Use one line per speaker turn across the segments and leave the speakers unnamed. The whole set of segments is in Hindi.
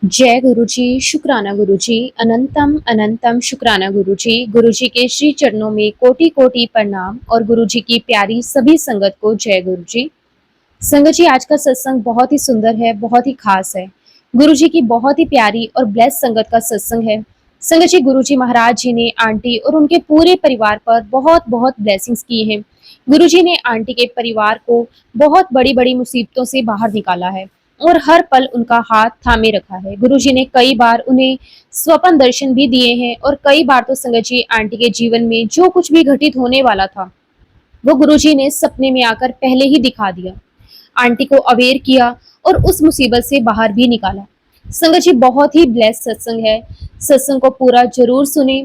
जय गुरुजी, शुक्राना गुरुजी, अनंतम अनंतम शुक्राना गुरुजी। गुरुजी के श्री चरणों में कोटि कोटि प्रणाम और गुरुजी की प्यारी सभी संगत को जय गुरुजी। संगत जी, आज का सत्संग बहुत ही सुंदर है, बहुत ही खास है। गुरुजी की बहुत ही प्यारी और ब्लेस संगत का सत्संग है। संगत जी, गुरुजी महाराज जी ने आंटी और उनके पूरे परिवार पर बहुत बहुत ब्लेसिंग्स की हैं। गुरुजी ने आंटी के परिवार को बहुत बड़ी बड़ी मुसीबतों से बाहर निकाला है और हर पल उनका हाथ थामे रखा है। गुरुजी ने कई बार उन्हें स्वप्न दर्शन भी दिए हैं और कई बार तो संगत जी आंटी के जीवन में जो कुछ भी घटित होने वाला था वो गुरुजी ने सपने में आकर पहले ही दिखा दिया, आंटी को अवेयर किया और उस मुसीबत से बाहर भी निकाला। संगत जी, बहुत ही ब्लेस सत्संग है। सत्संग को पूरा जरूर सुने,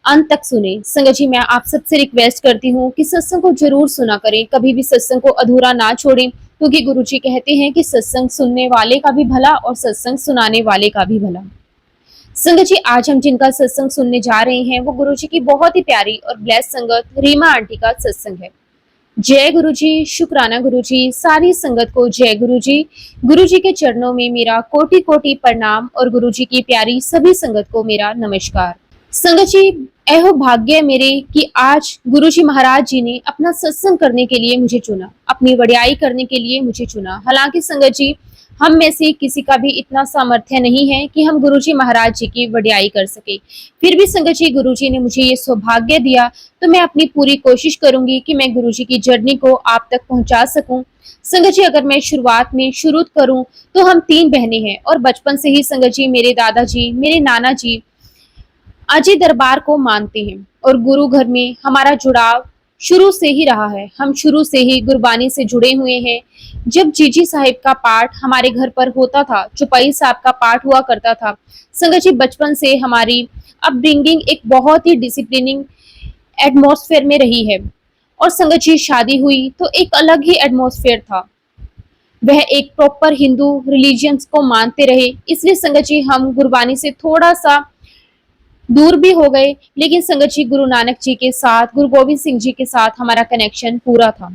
अंत तक सुने। संगत जी, मैं आप सबसे रिक्वेस्ट करती हूँ कि सत्संग को जरूर सुना करें, कभी भी सत्संग को अधूरा ना छोड़ें, क्योंकि गुरुजी कहते हैं कि सत्संग सुनने वाले का भी भला और सत्संग सुनाने वाले का भी भला। संगत जी, आज हम जिनका सत्संग सुनने जा रहे हैं वो गुरुजी की बहुत ही प्यारी और ब्लेस संगत रीमा आंटी का सत्संग है। जय गुरुजी, शुक्राना गुरुजी, सारी संगत को जय गुरुजी। गुरुजी के चरणों में मेरा कोटि कोटि प्रणाम और गुरुजी की प्यारी सभी संगत को मेरा नमस्कार। संगत जी, ऐहो भाग्य मेरे कि आज गुरुजी महाराज जी ने अपना सत्संग करने के लिए मुझे चुना, अपनी वड्याई करने के लिए मुझे चुना। हालांकि संगत जी, हम में से किसी का भी इतना सामर्थ्य नहीं है कि हम गुरुजी महाराज जी की वड्याई कर सके। फिर भी संगत जी, गुरुजी ने मुझे ये सौभाग्य दिया, तो मैं अपनी पूरी कोशिश करूंगी कि मैं गुरुजी की जर्नी को आप तक पहुंचा सकूं। संगत जी, अगर मैं शुरुआत में शुरू करूं तो हम 3 बहनें हैं और बचपन से ही संगत जी मेरे दादाजी, मेरे नाना जी अजय दरबार को मानते हैं और गुरु घर में हमारा जुड़ाव शुरू से ही रहा है। हम शुरू से ही गुरबानी से जुड़े हुए हैं। जब जीजी साहिब का पाठ हमारे घर पर होता था, चौपाई साहब का पाठ हुआ करता था, संगत जी बचपन से हमारी अपब्रिंगिंग एक बहुत ही डिसिप्लिनिंग एटमॉस्फेयर में रही है। और संगत जी, शादी हुई तो एक अलग ही एटमॉस्फेयर था। वह एक प्रॉपर हिंदू रिलीजियंस को मानते रहे, इसलिए संगत जी हम गुरबानी से थोड़ा सा दूर भी हो गए, लेकिन संगत जी गुरु नानक जी के साथ, गुरु गोविंद सिंह जी के साथ हमारा कनेक्शन पूरा था।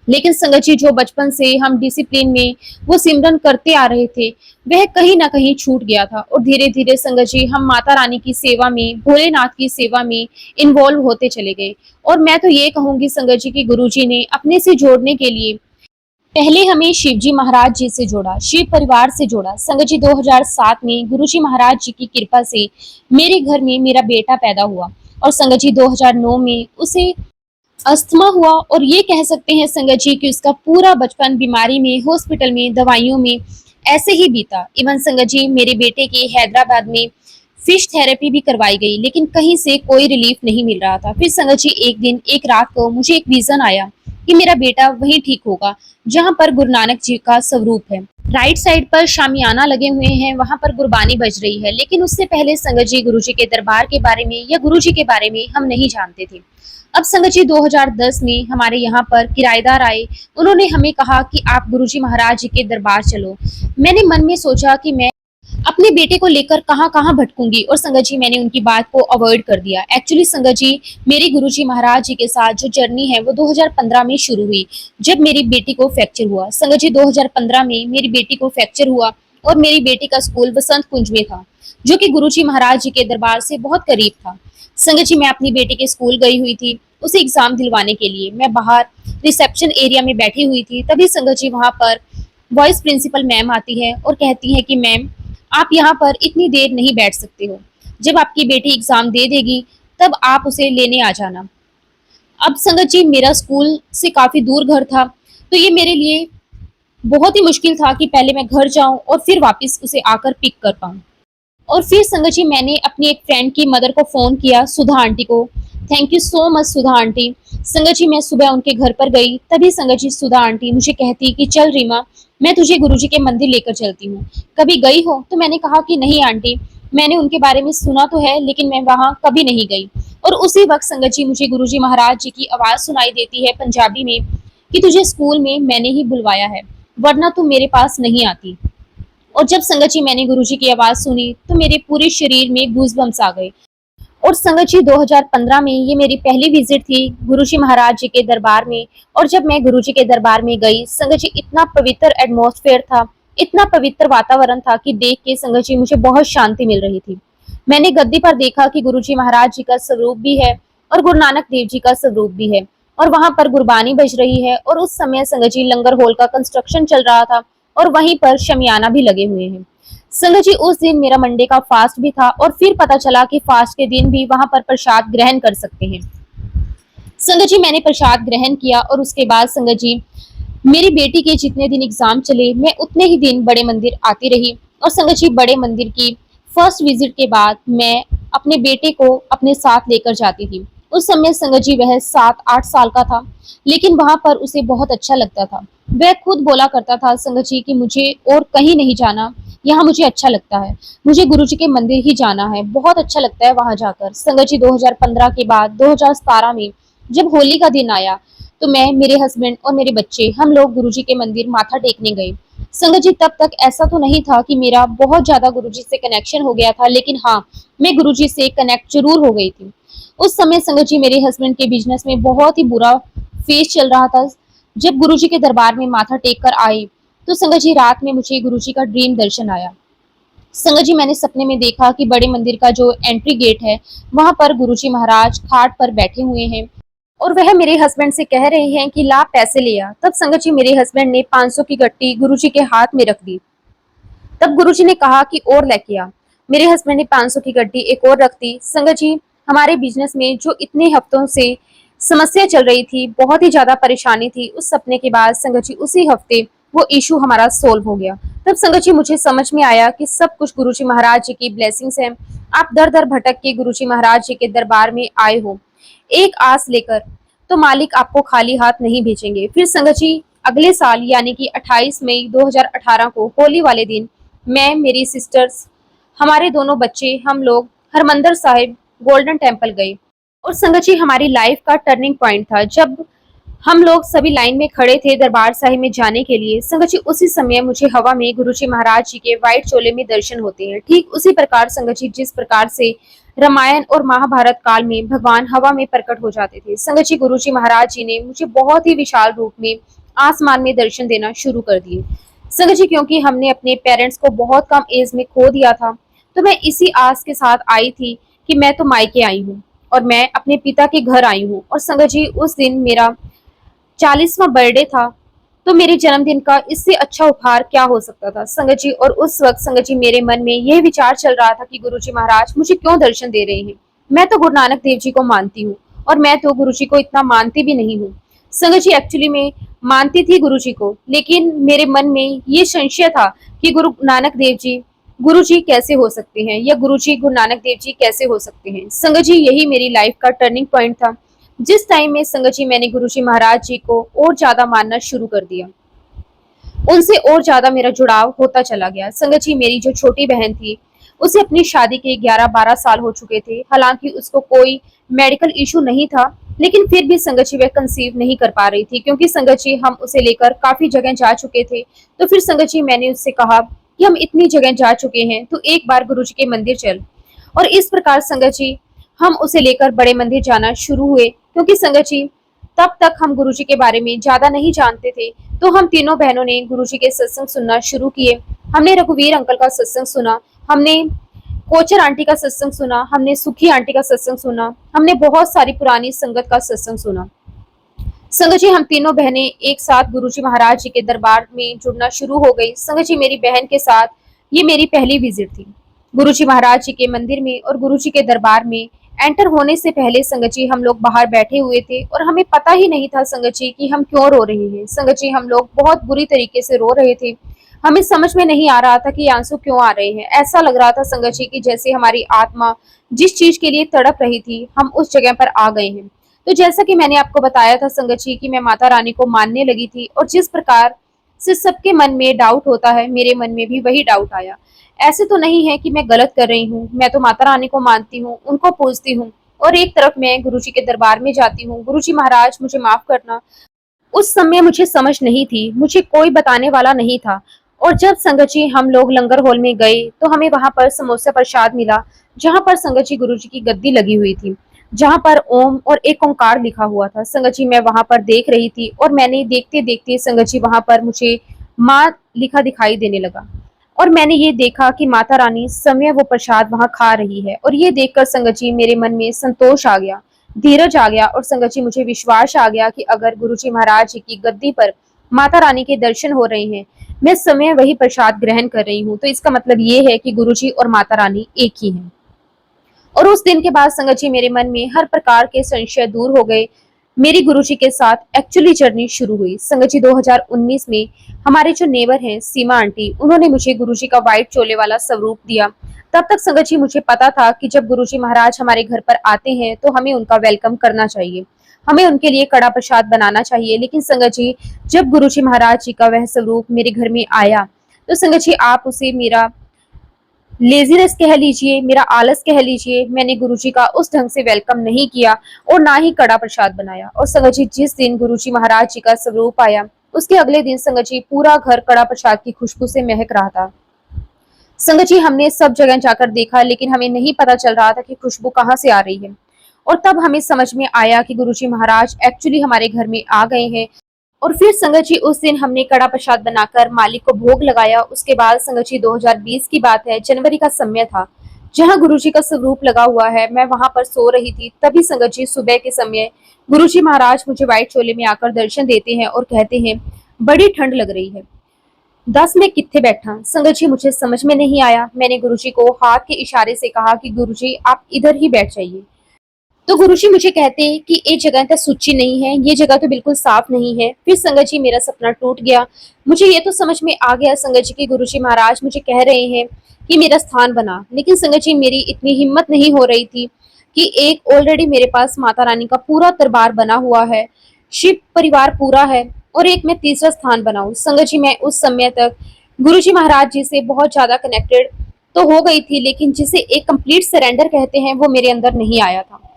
लेकिन संगत जी, जो बचपन से हम डिसिप्लिन में वो सिमरन करते आ रहे थे, वह कहीं ना कहीं छूट गया था और धीरे धीरे संगत जी हम माता रानी की सेवा में, भोलेनाथ की सेवा में इन्वॉल्व होते चले गए। और मैं तो ये कहूंगी संगत जी की गुरु जी ने अपने से जोड़ने के लिए पहले हमें शिवजी महाराज जी से जोड़ा, शिव परिवार से जोड़ा। संगत जी, 2007 में गुरुजी महाराज जी की कृपा से मेरे घर में मेरा बेटा पैदा हुआ और संगत जी 2009 में उसे अस्थमा हुआ और ये कह सकते हैं संगत जी कि उसका पूरा बचपन बीमारी में, हॉस्पिटल में, दवाइयों में ऐसे ही बीता। इवन संगत जी, मेरे बेटे के हैदराबाद में फिश थेरेपी भी करवाई गई, लेकिन कहीं से कोई रिलीफ नहीं मिल रहा था। फिर संगत जी एक दिन, एक रात को मुझे एक विजन आया कि मेरा बेटा वहीं ठीक होगा जहां पर गुरु नानक जी का स्वरूप है। राइट साइड पर शामियाना लगे हुए हैं, वहां पर गुरबानी बज रही है। लेकिन उससे पहले संगत जी गुरुजी के दरबार के बारे में या गुरुजी के बारे में हम नहीं जानते थे। अब संगत जी 2010 में हमारे यहाँ पर किराएदार आए, उन्होंने हमें कहा कि आप गुरुजी महाराज जी के दरबार चलो। मैंने मन में सोचा कि मैं अपने बेटे को लेकर कहाँ कहाँ भटकूंगी और संगत जी मैंने उनकी बात को अवॉइड कर दिया। एक्चुअली संगत जी, मेरी गुरुजी महाराज जी के साथ जो जर्नी है वो 2015 में शुरू हुई, जब मेरी बेटी को फ्रैक्चर हुआ। संगत जी 2015 में मेरी बेटी को फ्रैक्चर हुआ और मेरी बेटी का स्कूल बसंत कुंज में था, जो कि गुरुजी महाराज जी के दरबार से बहुत करीब था। संगत जी, मैं अपनी बेटी के स्कूल गई हुई थी उसे एग्जाम दिलवाने के लिए। मैं बाहर रिसेप्शन एरिया में बैठी हुई थी, तभी संगत जी वहां पर वाइस प्रिंसिपल मैम आती है और कहती है कि मैम, आप यहाँ पर इतनी देर नहीं बैठ सकते हो, जब आपकी बेटी एग्जाम दे देगी तब आप उसे लेने आ जाना। अब संगत जी, मेरा स्कूल से काफी दूर घर था, तो ये मेरे लिए बहुत ही मुश्किल था कि पहले मैं घर जाऊं और फिर वापस उसे आकर पिक कर पाऊं। और फिर संगत जी मैंने अपनी एक फ्रेंड की मदर को फोन किया, सुधा आंटी को। Thank you so much Sudha aunty. संगत जी, मैं सुबह उनके घर पर गई, तभी संगत जी सुधा आंटी मुझे कहती कि चल रीमा, मैं तुझे गुरुजी के मंदिर लेकर चलती हूँ, कभी गई हो? तो मैंने कहा कि नहीं आंटी, मैंने उनके बारे में सुना तो है लेकिन मैं वहां कभी नहीं गई। और उसी वक्त संगत जी मुझे गुरुजी महाराज जी की आवाज सुनाई देती है पंजाबी में कि तुझे स्कूल में मैंने ही बुलवाया है, वरना तू मेरे पास नहीं आती। और जब संगत जी मैंने गुरुजी की आवाज सुनी तो मेरे पूरे शरीर में गूज़बम्प्स आ गए। और संगत जी 2015 में ये मेरी पहली विजिट थी गुरुजी महाराज जी के दरबार में। और जब मैं गुरुजी के दरबार में गई, संगत जी इतना पवित्र एटमॉस्फेयर था, इतना पवित्र वातावरण था कि देख के संगत जी मुझे बहुत शांति मिल रही थी। मैंने गद्दी पर देखा कि गुरुजी महाराज जी का स्वरूप भी है और गुरु नानक देव जी का स्वरूप भी है, और वहां पर गुरबानी बज रही है, और उस समय संगत जी लंगर हॉल का कंस्ट्रक्शन चल रहा था और वहीं पर शमियाना भी लगे हुए हैं। संगत जी उस दिन मेरा मंडे का फास्ट भी था, और फिर पता चला कि फास्ट के दिन भी वहां पर प्रसाद ग्रहण कर सकते हैं। संगत जी मैंने प्रसाद ग्रहण किया, और उसके बाद संगत जी मेरी बेटी के जितने दिन एग्जाम चले मैं उतने ही दिन बड़े मंदिर आती रही। और संगत जी बड़े मंदिर की फर्स्ट विजिट के बाद मैं अपने बेटे को अपने साथ लेकर जाती थी। उस समय संगत जी वह 7-8 साल का था, लेकिन वहां पर उसे बहुत अच्छा लगता था। वह खुद बोला करता था संगत जी कि मुझे और कहीं नहीं जाना, यहाँ मुझे अच्छा लगता है, मुझे गुरु जी के मंदिर ही जाना है, बहुत अच्छा लगता है वहां जाकर। संगत जी 2015 के बाद 2017 में जब होली का दिन आया, तो मैं, मेरे हस्बैंड और मेरे बच्चे, हम लोग गुरुजी के मंदिर माथा टेकने गए। संगत जी तब तक ऐसा तो नहीं था कि मेरा बहुत ज्यादा गुरुजी से कनेक्शन हो गया था, लेकिन हाँ, मैं गुरुजी से कनेक्ट जरूर हो गई थी। उस समय संगत जी मेरे हस्बैंड के बिजनेस में बहुत ही बुरा फेस चल रहा था। जब गुरुजी के दरबार में माथा टेक कर आए, तो संगत जी रात में मुझे गुरुजी का ड्रीम दर्शन आया। संगत जी मैंने सपने में देखा कि बड़े मंदिर का जो एंट्री गेट है, वहां पर गुरुजी महाराज खाट पर बैठे हुए हैं, और वह मेरे हस्बैंड से कह रहे हैं कि ला पैसे ले आ। तब संगत जी मेरे हस्बैंड ने 500 की गट्टी गुरुजी के हाथ में रख दी। तब गुरुजी ने कहा कि और लेके आ। मेरे हस्बैंड ने 500 की गड्डी एक और रख दी। संगत जी हमारे बिजनेस में जो इतने हफ्तों से समस्या चल रही थी, बहुत ही ज्यादा परेशानी थी, उस सपने के बाद संगत जी उसी हफ्ते वो इशू हमारा सोल्व हो गया। तब संगत जी मुझे समझ में आया कि सब कुछ गुरुजी महाराज जी की ब्लेसिंग्स हैं। आप दर दर भटक के गुरुजी महाराज जी के दरबार में आए हो एक आस लेकर, तो मालिक आपको खाली हाथ नहीं भेजेंगे। फिर संगत जी अगले साल यानी कि 28 मई 2018 को होली वाले दिन मैं, मेरी सिस्टर्स, हमारे दोनों बच्चे, हम लोग हरमंदिर साहिब गोल्डन टेम्पल गए। और संगत जी हमारी लाइफ का टर्निंग पॉइंट था जब हम लोग सभी लाइन में खड़े थे दरबार साहिब में जाने के लिए। संगत जी उसी समय मुझे हवा में गुरुजी महाराज जी के व्हाइट चोले में दर्शन होते हैं। ठीक उसी प्रकार संगत जी जिस प्रकार से रामायण और महाभारत काल में भगवान हवा में प्रकट हो जाते थे, संगत जी गुरुजी महाराज जी ने मुझे बहुत ही विशाल रूप में आसमान में दर्शन देना शुरू कर दिए। संगत जी क्योंकि हमने अपने पेरेंट्स को बहुत कम एज में खो दिया था, तो मैं इसी आस के साथ आई थी कि मैं तो मायके आई हूँ और मैं अपने पिता के घर आई हूँ। और संगत जी उस दिन मेरा 40वां बर्थडे था, तो मेरे जन्मदिन का इससे अच्छा उपहार क्या हो सकता था संगत जी। और उस वक्त संगत जी मेरे मन में यह विचार चल रहा था कि गुरुजी महाराज मुझे क्यों दर्शन दे रहे हैं। मैं तो गुरु नानक देव जी को मानती हूँ, और मैं तो गुरुजी को इतना मानती भी नहीं हूँ। संगत जी एक्चुअली में मानती थी गुरुजी को, लेकिन मेरे मन में ये संशय था कि गुरु नानक देव जी गुरु जी कैसे हो सकते हैं, या गुरु जी गुरु नानक देव जी कैसे हो सकते हैं। संगत जी यही मेरी लाइफ का टर्निंग पॉइंट था, जिस टाइम में संगत जी मैंने गुरु जी महाराज जी को और ज्यादा मानना शुरू कर दिया, उनसे और ज्यादा मेरा जुड़ाव होता चला गया। संगत जी मेरी जो छोटी बहन थी, उसे अपनी शादी के 11-12 साल हो चुके थे। हालांकि उसको कोई मेडिकल इशू नहीं था, लेकिन फिर भी संगत जी वह कंसीव नहीं कर पा रही थी, क्योंकि संगत जी हम उसे लेकर काफी जगह जा चुके थे। तो फिर संगत जी मैंने उससे कहा कि हम इतनी जगह जा चुके हैं, तो एक बार गुरु जी के मंदिर चल। और इस प्रकार संगत जी हम उसे लेकर बड़े मंदिर जाना शुरू हुए, क्योंकि संगत जी तब तक हम गुरुजी के बारे में ज्यादा नहीं जानते थे। तो हम तीनों बहनों ने गुरुजी के सत्संग सुनना शुरू किए। हमने रघुवीर अंकल का सत्संग सुना, हमने कोचर आंटी का सत्संग सुना, हमने सुखी आंटी का सत्संग सुना, हमने बहुत सारी पुरानी संगत का सत्संग सुना। संगत जी हम तीनों बहनें एक साथ गुरुजी महाराज जी के दरबार में जुड़ना शुरू हो गई। संगत जी मेरी बहन के साथ ये मेरी पहली विजिट थी गुरुजी महाराज जी के मंदिर में। और गुरुजी के दरबार में एंटर होने से पहले संगत जी हम लोग बाहर बैठे हुए थे, और हमें पता ही नहीं था संगत जी कि हम क्यों रो रहे हैं। संगत जी हम लोग बहुत बुरी तरीके से रो रहे थे, हमें समझ में नहीं आ रहा था कि आंसू क्यों आ रहे हैं। ऐसा लग रहा था संगत जी कि जैसे हमारी आत्मा जिस चीज के लिए तड़प रही थी, हम उस जगह पर आ गए हैं। तो जैसा कि मैंने आपको बताया था संगत जी कि मैं माता रानी को मानने लगी थी, और जिस प्रकार से सबके मन में डाउट होता है, मेरे मन में भी वही डाउट आया। ऐसे तो नहीं है कि मैं गलत कर रही हूँ, मैं तो माता रानी को मानती हूँ, उनको पूजती हूँ, और एक तरफ मैं गुरुजी के दरबार में जाती हूँ। गुरुजी महाराज मुझे माफ करना, उस समय मुझे समझ नहीं थी, मुझे कोई बताने वाला नहीं था। और जब संगत जी हम लोग लंगर हॉल में गए, तो हमें वहां पर समोसा प्रसाद मिला, जहां पर संगत जी गुरुजी की गद्दी लगी हुई थी, जहां पर ओम और एक ओंकार लिखा हुआ था। संगत जी मैं वहां पर देख रही थी, और मैंने देखते देखते संगत जी वहां पर मुझे माँ लिखा दिखाई देने लगा और मैंने ये देखा कि माता रानी समय वो प्रसाद वहां खा रही है। और ये देखकर संगत जी मेरे मन में संतोष आ गया, धीरज आ गया और संगत जी मुझे विश्वास आ गया कि अगर गुरु जी महाराज जी की गद्दी पर माता रानी के दर्शन हो रहे हैं, मैं समय वही प्रसाद ग्रहण कर रही हूँ, तो इसका मतलब ये है कि गुरु जी और माता रानी एक ही हैं। और उस दिन के बाद संगत जी मेरे मन में हर प्रकार के संशय दूर हो गए। मेरी गुरुजी के साथ एक्चुअली जर्नी शुरू हुई। संगत जी 2019 में हमारे जो नेबर हैं सीमा आंटी, उन्होंने मुझे गुरुजी का व्हाइट चोले वाला स्वरूप दिया। तब तक संगत जी मुझे पता था कि जब गुरुजी महाराज हमारे घर पर आते हैं तो हमें उनका वेलकम करना चाहिए, हमें उनके लिए कड़ा प्रसाद बनाना चाहिए। लेकिन संगत जी जब गुरुजी महाराज जी का वह स्वरूप मेरे घर में आया तो संगत जी आप उसे मेरा लेजीनेस कह लीजिए, मेरा आलस कह लीजिए, मैंने गुरुजी का उस ढंग से वेलकम नहीं किया और ना ही कड़ा प्रसाद बनाया। और संगत जी जिस दिन गुरुजी महाराज जी का स्वरूप आया उसके अगले दिन संगत जी पूरा घर कड़ा प्रसाद की खुशबू से महक रहा था। संगत जी हमने सब जगह जाकर देखा लेकिन हमें नहीं पता चल रहा था कि खुशबू कहाँ से आ रही है। और तब हमें समझ में आया कि गुरुजी महाराज एक्चुअली हमारे घर में आ गए हैं। और फिर संगत जी उस दिन हमने कड़ा प्रसाद बनाकर मालिक को भोग लगाया। उसके बाद संगत जी 2020 की बात है, जनवरी का समय था, जहाँ गुरुजी का स्वरूप लगा हुआ है, मैं वहां पर सो रही थी। तभी संगत जी सुबह के समय गुरुजी महाराज मुझे व्हाइट चोले में आकर दर्शन देते हैं और कहते हैं बड़ी ठंड लग रही है, दस में कित्थे बैठा। संगत जी मुझे समझ में नहीं आया। मैंने गुरुजी को हाथ के इशारे से कहा कि गुरुजी आप इधर ही बैठ जाइए। तो गुरुजी मुझे कहते हैं कि ये जगह तो सुच्ची नहीं है, ये जगह तो बिल्कुल साफ नहीं है। फिर संगत जी मेरा सपना टूट गया। मुझे ये तो समझ में आ गया संगत जी की गुरुजी महाराज मुझे कह रहे हैं कि मेरा स्थान बना। लेकिन संगत जी मेरी इतनी हिम्मत नहीं हो रही थी कि एक ऑलरेडी मेरे पास माता रानी का पूरा दरबार बना हुआ है, शिव परिवार पूरा है, और एक मैं तीसरा स्थान बनाऊं। संगत जी मैं उस समय तक गुरुजी महाराज जी से बहुत ज्यादा कनेक्टेड तो हो गई थी, लेकिन जिसे एक कंप्लीट सरेंडर कहते हैं वो मेरे अंदर नहीं आया था।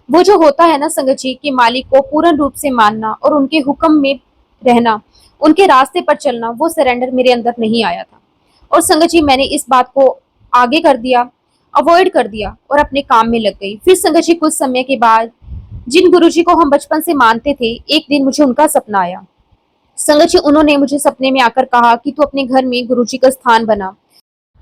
वो जो होता है ना संगत जी कि मालिक को पूर्ण रूप से मानना और उनके हुक्म में रहना, उनके रास्ते पर चलना, वो सरेंडर मेरे अंदर नहीं आया था। और संगत जी मैंने इस बात को आगे कर दिया, अवॉइड कर दिया और अपने काम में लग गई। फिर संगत जी कुछ समय के बाद जिन गुरुजी को हम बचपन से मानते थे, एक दिन मुझे उनका सपना आया। संगत जी उन्होंने मुझे सपने में आकर कहा कि तू अपने घर में गुरुजी का स्थान बना,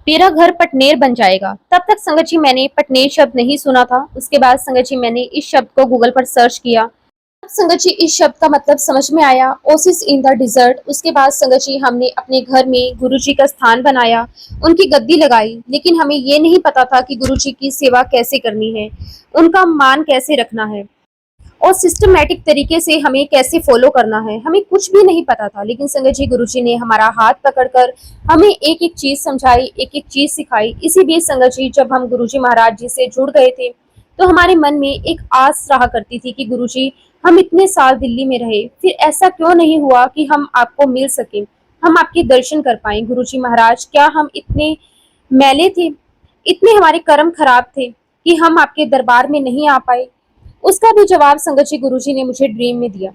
तेरा घर पटनेर बन जाएगा। तब तक संगत जी मैंने पटनेर शब्द नहीं सुना था। उसके बाद संगत जी मैंने इस शब्द को गूगल पर सर्च किया। अब संगत जी इस शब्द का मतलब समझ में आया, ओसिस इन द डिजर्ट। उसके बाद संगत जी हमने अपने घर में गुरुजी का स्थान बनाया, उनकी गद्दी लगाई। लेकिन हमें ये नहीं पता था कि गुरुजी की सेवा कैसे करनी है, उनका मान कैसे रखना है और सिस्टमैटिक तरीके से हमें कैसे फॉलो करना है, हमें कुछ भी नहीं पता था। लेकिन संगत जी गुरुजी ने हमारा हाथ पकड़कर हमें एक एक चीज समझाई, एक एक चीज सिखाई। इसी बीच संगत जी जब हम गुरुजी महाराज जी से जुड़ गए थे तो हमारे मन में एक आस रहा करती थी कि गुरुजी हम इतने साल दिल्ली में रहे, फिर ऐसा क्यों नहीं हुआ कि हम आपको मिल सके, हम आपके दर्शन कर पाए। गुरुजी महाराज क्या हम इतने मैले थे, इतने हमारे कर्म खराब थे कि हम आपके दरबार में नहीं आ पाए? उसका भी जवाब संगत जी गुरुजी ने मुझे ड्रीम में दिया।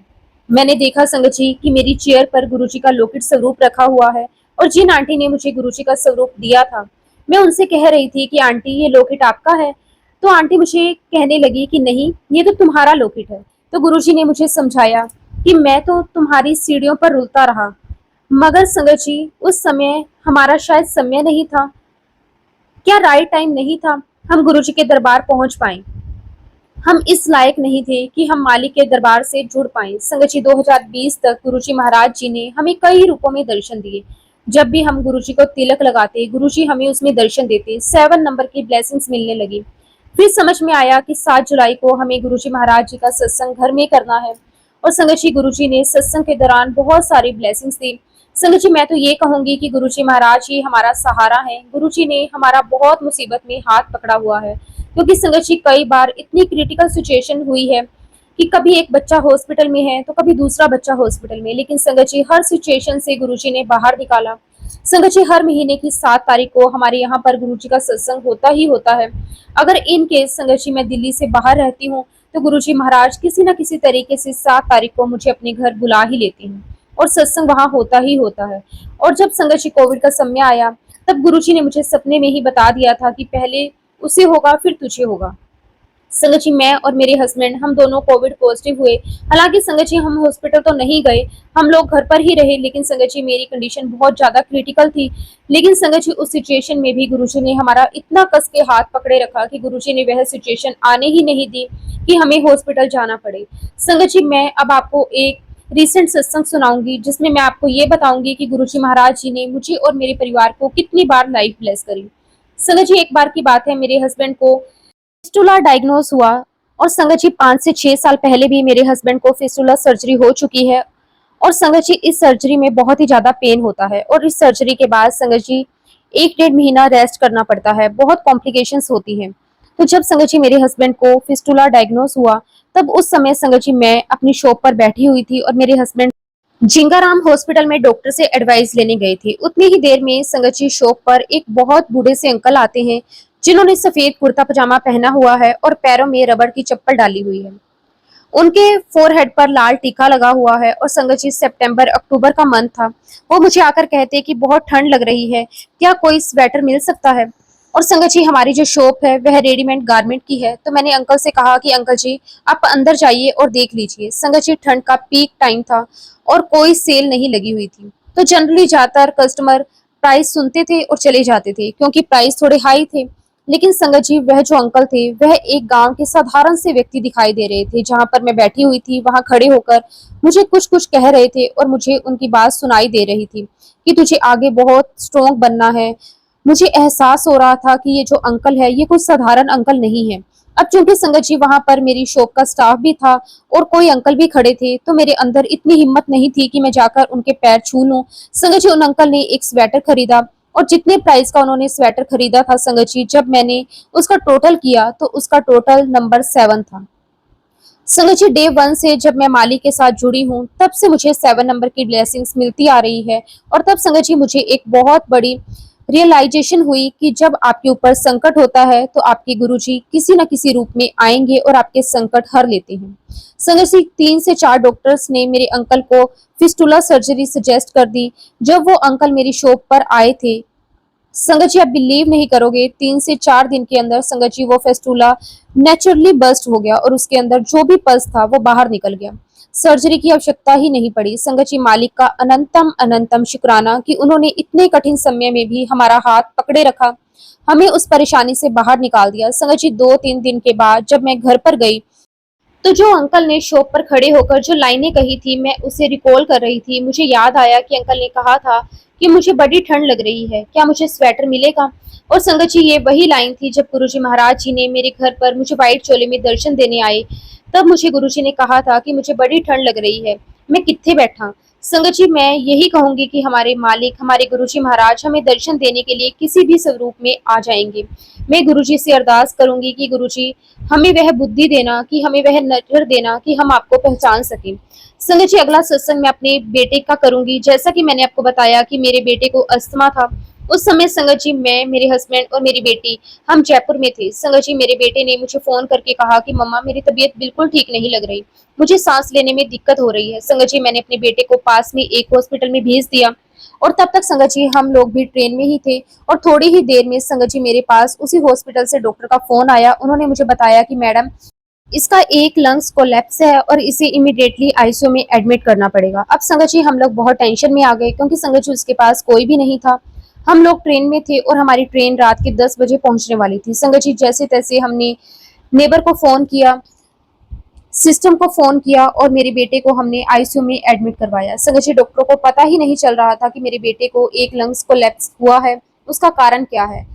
मैंने देखा संगत जी कि मेरी चेयर पर गुरुजी का लोकेट स्वरूप रखा हुआ है और जिन आंटी ने मुझे गुरुजी का स्वरूप दिया था, मैं उनसे कह रही थी कि आंटी ये लोकेट आपका है। तो आंटी मुझे कहने लगी कि नहीं, ये तो तुम्हारा लोकेट है। तो गुरुजी ने मुझे समझाया कि मैं तो तुम्हारी सीढ़ियों पर रुलता रहा, मगर संगत जी उस समय हमारा शायद समय नहीं था, क्या राइट टाइम नहीं था हम गुरुजी के दरबार पहुंच पाए। हम इस लायक नहीं थे कि हम मालिक के दरबार से जुड़ पाए। संगत जी 2020 तक गुरुजी महाराज जी ने हमें कई रूपों में दर्शन दिए। जब भी हम गुरुजी को तिलक लगाते, गुरुजी हमें उसमें दर्शन देते, 7 नंबर की ब्लेसिंग्स मिलने लगी। फिर समझ में आया कि 7 जुलाई को हमें गुरुजी महाराज जी का सत्संग घर में करना है। और संगत जी गुरुजी ने सत्संग के दौरान बहुत सारी ब्लेसिंग्स दी। संगत जी मैं तो ये कहूंगी कि गुरुजी महाराज ही हमारा सहारा है। गुरुजी ने हमारा बहुत मुसीबत में हाथ पकड़ा हुआ है, क्योंकि संगत जी कई बार इतनी क्रिटिकल सिचुएशन हुई है कि कभी एक बच्चा हॉस्पिटल में है तो कभी दूसरा बच्चा हॉस्पिटल में, लेकिन संगत जी हर सिचुएशन से गुरुजी ने बाहर निकाला। संगत जी हर महीने की 7 तारीख को हमारे यहाँ पर गुरुजी का सत्संग होता ही होता है। अगर इन केस संगत जी मैं दिल्ली से बाहर रहती हूँ तो गुरुजी महाराज किसी न किसी तरीके से 7 तारीख को मुझे अपने घर बुला ही लेते हैं और सत्संग वहाँ होता ही होता है। और जब संगत जी कोविड का समय आया तब गुरुजी ने मुझे सपने में ही बता दिया था कि पहले उसे होगा फिर तुझे होगा। संगत जी, मैं और मेरे हस्बैंड हम दोनों कोविड पॉजिटिव हुए। हालाँकि संगत जी, हम हॉस्पिटल तो नहीं गए, हम लोग घर पर ही रहे, लेकिन संगत जी मेरी कंडीशन बहुत ज़्यादा क्रिटिकल थी। लेकिन संगत जी उस सिचुएशन में भी गुरुजी ने हमारा इतना कस के हाथ पकड़े रखा कि गुरुजी ने वह सिचुएशन आने ही नहीं दी कि हमें हॉस्पिटल जाना पड़े। संगत जी, मैं अब आपको एक रीसेंट सत्संग सुनाऊँगी, जिसमें मैं आपको ये बताऊँगी कि गुरुजी महाराज जी ने मुझे और मेरे परिवार को कितनी बार लाइफ ब्लेस करी। संगत जी, एक बार की बात है, मेरे हस्बैंड को फिस्टुला डायग्नोज हुआ और संगत जी 5 से 6 साल पहले भी मेरे हस्बैंड को फिस्टुला सर्जरी हो चुकी है। और संगत जी इस सर्जरी में बहुत ही ज़्यादा पेन होता है और इस सर्जरी के बाद संगत जी 1 डेढ़ महीना रेस्ट करना पड़ता है, बहुत कॉम्प्लिकेशंस होती हैं। तो जब संगत जी मेरे हस्बैंड को फिस्टुला डायग्नोज हुआ, तब उस समय संगत जी मैं अपनी शॉप पर बैठी हुई थी और मेरे हस्बैंड जिंगाराम हॉस्पिटल में डॉक्टर से एडवाइस लेने गए थे। उतनी ही देर में संगत जी शॉप पर एक बहुत बूढ़े से अंकल आते हैं, जिन्होंने सफेद कुर्ता पजामा पहना हुआ है और पैरों में रबड़ की चप्पल डाली हुई है। उनके फोरहेड पर लाल टीका लगा हुआ है और संगत जी सितंबर अक्टूबर का मंथ था। वो मुझे आकर कहते कि बहुत ठंड लग रही है, क्या कोई स्वेटर मिल सकता है? और संगत जी हमारी जो शॉप है वह रेडीमेड गारमेंट की है, तो मैंने अंकल से कहा कि अंकल जी आप अंदर जाइए और देख लीजिए। संगत जी ठंड का पीक टाइम था और कोई सेल नहीं लगी हुई थी, तो जनरली ज्यादातर कस्टमर प्राइस सुनते थे और चले जाते थे क्योंकि प्राइस थोड़े हाई थे। लेकिन संगत जी वह जो अंकल थे वह एक गांव के साधारण से व्यक्ति दिखाई दे रहे थे। जहां पर मैं बैठी हुई थी वहां खड़े होकर मुझे कुछ कुछ कह रहे थे और मुझे उनकी बात सुनाई दे रही थी कि तुझे आगे बहुत स्ट्रोंग बनना है। मुझे एहसास हो रहा था कि ये जो अंकल है ये कोई साधारण अंकल नहीं है। अब चूंकि संगत जी वहां पर मेरी शॉप का स्टाफ भी था और कोई अंकल भी खड़े थे, तो मेरे अंदर इतनी हिम्मत नहीं थी कि मैं जाकर उनके पैर छू लूं। संगत जी उन अंकल ने एक स्वेटर खरीदा और जितने प्राइस का उन्होंने स्वेटर खरीदा था संगत जी, जब मैंने उसका टोटल किया तो उसका टोटल नंबर 7 था। संगत जी डे 1 से जब मैं माली के साथ जुड़ी हूँ तब से मुझे 7 नंबर की ब्लेसिंग्स मिलती आ रही है। और तब संगत जी मुझे एक बहुत बड़ी रियलाइजेशन हुई कि जब आपके ऊपर संकट होता है तो आपके गुरुजी किसी न किसी रूप में आएंगे और आपके संकट हर लेते हैं। संगत जी 3 से 4 डॉक्टर्स ने मेरे अंकल को फिस्टुला सर्जरी सजेस्ट कर दी। जब वो अंकल मेरी शॉप पर आए थे, संगत जी आप बिलीव नहीं करोगे, 3 से 4 दिन के अंदर संगत जी वो फेस्टुला नेचुरली बस्ट हो गया और उसके अंदर जो भी पस था वो बाहर निकल गया। सर्जरी की आवश्यकता ही नहीं पड़ी। संगत जी मालिक का अनंतम अनंतम शुक्राना कि उन्होंने इतने कठिन समय में भी हमारा हाथ पकड़े रखा, हमें उस परेशानी से बाहर निकाल दिया। संगत जी 2-3 दिन के बाद जब मैं घर पर गई, तो जो अंकल ने शॉप पर खड़े होकर जो लाइनें कही थी मैं उसे रिकॉल कर रही थी। मुझे याद आया कि अंकल ने कहा था कि मुझे बड़ी ठंड लग रही है, क्या मुझे स्वेटर मिलेगा? और संगत जी ये वही लाइन थी जब गुरुजी महाराज जी ने मेरे घर पर मुझे व्हाइट चोले में दर्शन देने आए। तब मुझे गुरुजी ने कहा था कि मुझे बड़ी ठंड लग रही है, मैं कित्थे बैठा। संगत जी मैं यही कहूंगी कि हमारे मालिक हमारे गुरुजी महाराज हमें दर्शन देने के लिए किसी भी स्वरूप में आ जाएंगे। मैं गुरुजी से अरदास करूंगी कि गुरुजी हमें वह बुद्धि देना, कि हमें वह नजर देना कि हम आपको पहचान सकें। संगत जी अगला सत्संग मैं अपने बेटे का करूंगी। जैसा कि मैंने आपको बताया कि मेरे बेटे को अस्थमा था, उस समय संगत जी मैं, मेरे हस्बैंड और मेरी बेटी हम जयपुर में थे। संगत जी मेरे बेटे ने मुझे फोन करके कहा कि मम्मा मेरी तबीयत बिल्कुल ठीक नहीं लग रही, मुझे सांस लेने में दिक्कत हो रही है। संगत जी मैंने अपने बेटे को पास में एक हॉस्पिटल में भेज दिया और तब तक संगत जी हम लोग भी ट्रेन में ही थे और थोड़ी ही देर में संगत जी मेरे पास उसी हॉस्पिटल से डॉक्टर का फोन आया। उन्होंने मुझे बताया कि मैडम इसका एक लंग्स कोलैप्स है और इसे इमीडिएटली आईसीयू में एडमिट करना पड़ेगा। अब संगत जी हम लोग बहुत टेंशन में आ गए क्योंकि संगत जी उसके पास कोई भी नहीं था। हम लोग ट्रेन में थे और हमारी ट्रेन रात के 10 बजे पहुंचने वाली थी। संगत जी जैसे तैसे हमने नेबर को फोन किया, सिस्टम को फोन किया और मेरे बेटे को हमने आईसीयू में एडमिट करवाया। संगत जी डॉक्टरों को पता ही नहीं चल रहा था कि मेरे बेटे को एक लंग्स कोलैप्स हुआ है, उसका कारण क्या है।